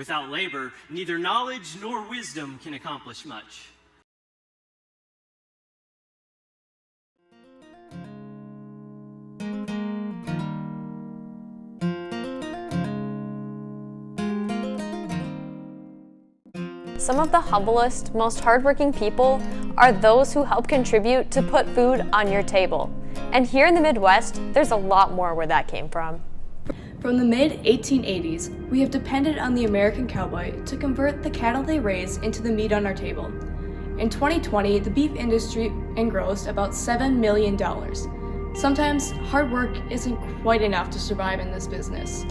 Without labor, neither knowledge nor wisdom can accomplish much. Some of the humblest, most hardworking people are those who help contribute to put food on your table. And here in the Midwest, there's a lot more where that came from. From the mid-1880s, we have depended on the American cowboy to convert the cattle they raise into the meat on our table. In 2020, the beef industry engrossed about $7 million. Sometimes hard work isn't quite enough to survive in this business.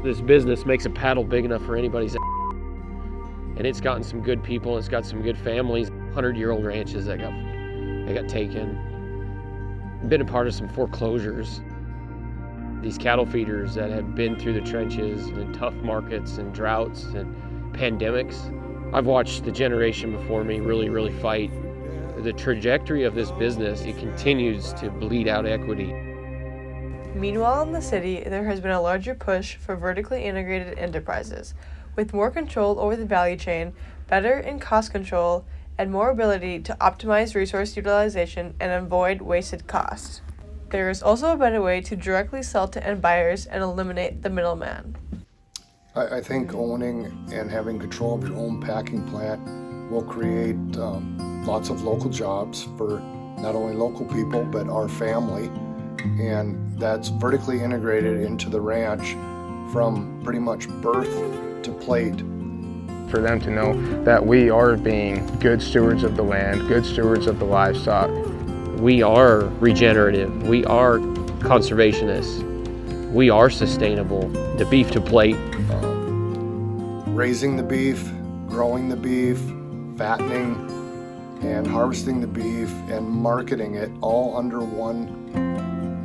This business makes a paddle big enough for anybody's and it's gotten some good people, it's got some good families, 100-year-old ranches that got taken. Been a part of some foreclosures. These cattle feeders that have been through the trenches and tough markets and droughts and pandemics. I've watched the generation before me really fight. The trajectory of this business, it continues to bleed out equity. Meanwhile, in the city, there has been a larger push for vertically integrated enterprises, with more control over the value chain, better in cost control, and more ability to optimize resource utilization and avoid wasted costs. There is also a better way to directly sell to end buyers and eliminate the middleman. I think owning and having control of your own packing plant will create lots of local jobs for not only local people, but our family. And that's vertically integrated into the ranch from pretty much birth to plate. For them to know that we are being good stewards of the land, good stewards of the livestock. We are regenerative, we are conservationists, we are sustainable. The beef to plate. Raising the beef, growing the beef, fattening, and harvesting the beef and marketing it all under one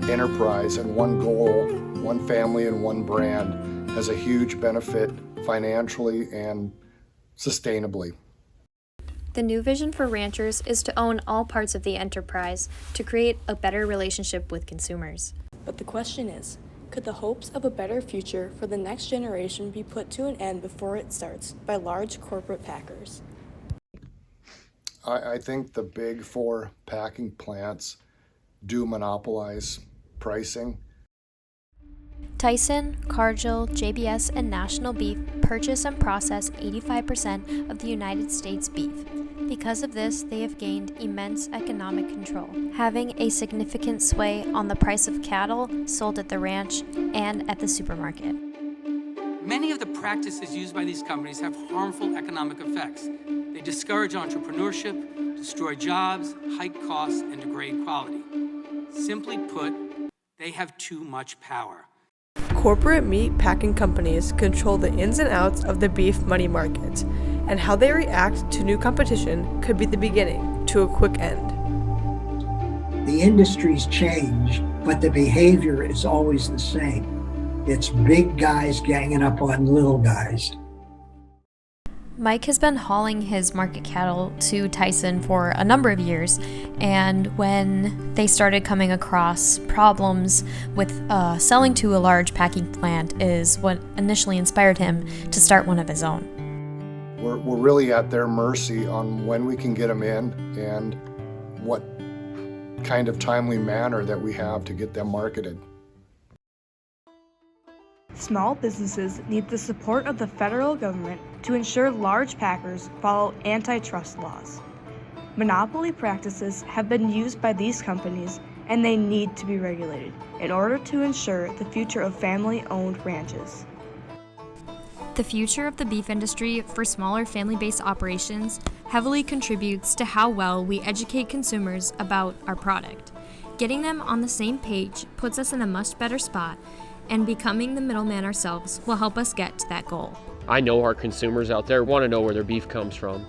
enterprise and one goal, one family and one brand has a huge benefit financially and sustainably. The new vision for ranchers is to own all parts of the enterprise to create a better relationship with consumers. But the question is, could the hopes of a better future for the next generation be put to an end before it starts by large corporate packers? I think the big four packing plants do monopolize pricing. Tyson, Cargill, JBS, and National Beef purchase and process 85% of the United States beef. Because of this, they have gained immense economic control, having a significant sway on the price of cattle sold at the ranch and at the supermarket. Many of the practices used by these companies have harmful economic effects. They discourage entrepreneurship, destroy jobs, hike costs, and degrade quality. Simply put, they have too much power. Corporate meat packing companies control the ins and outs of the beef money market, and how they react to new competition could be the beginning to a quick end. The industry's changed, but the behavior is always the same. It's big guys ganging up on little guys. Mike has been hauling his market cattle to Tyson for a number of years, and when they started coming across problems with selling to a large packing plant is what initially inspired him to start one of his own. We're really at their mercy on when we can get them in and what kind of timely manner that we have to get them marketed. Small businesses need the support of the federal government to ensure large packers follow antitrust laws. Monopoly practices have been used by these companies, and they need to be regulated in order to ensure the future of family-owned ranches. The future of the beef industry for smaller family-based operations heavily contributes to how well we educate consumers about our product. Getting them on the same page puts us in a much better spot, and becoming the middleman ourselves will help us get to that goal. I know our consumers out there want to know where their beef comes from.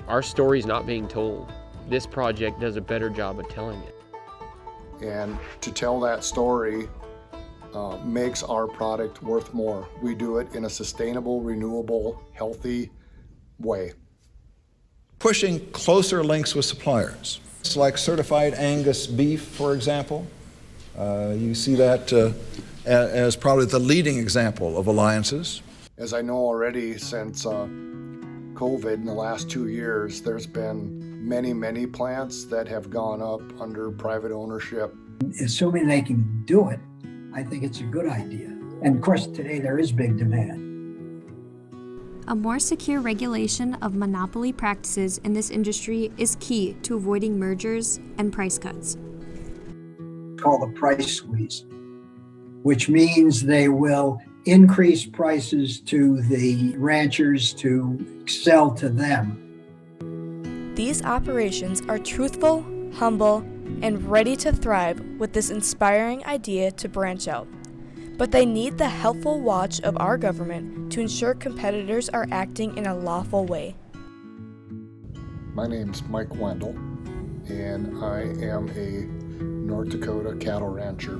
Our story's not being told. This project does a better job of telling it. And to tell that story makes our product worth more. We do it in a sustainable, renewable, healthy way. Pushing closer links with suppliers. It's like certified Angus beef, for example. You see that as probably the leading example of alliances. As I know already, since COVID in the last 2 years, there's been many plants that have gone up under private ownership. Assuming they can do it, I think it's a good idea. And of course, today there is big demand. A more secure regulation of monopoly practices in this industry is key to avoiding mergers and price cuts. It's called the price squeeze, which means they will increase prices to the ranchers to sell to them. These operations are truthful, humble, and ready to thrive with this inspiring idea to branch out. But they need the helpful watch of our government to ensure competitors are acting in a lawful way. My name's Mike Wendel, and I am a North Dakota cattle rancher.